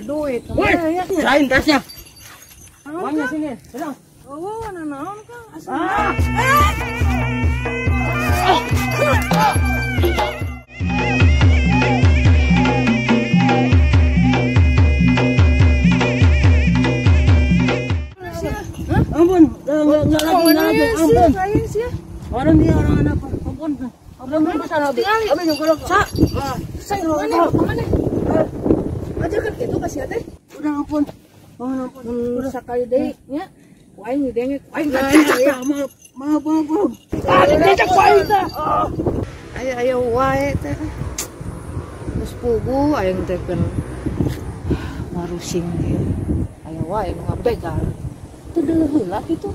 duit. Woi, serahin tasnya. Uangnya Uangnya sini. Sedang. Oh, naon Kang? Asal. Ampun, enggak lagi, ampun. Sayang sih. Orang dia orang apa? Ampun. Ampun sana. Abi yang kalau sa. Saya mana? Aja kan gitu kasih teh. Udah ampun. Ampun. Udah sekali deui nya. Aing dengek, aing Ya, maaf. dicek wae teh. Ayo wae teh. Geus pugu aing teh kan marusing ieu. Ayo wae ngabegal. Teu deuleuh heula kitu.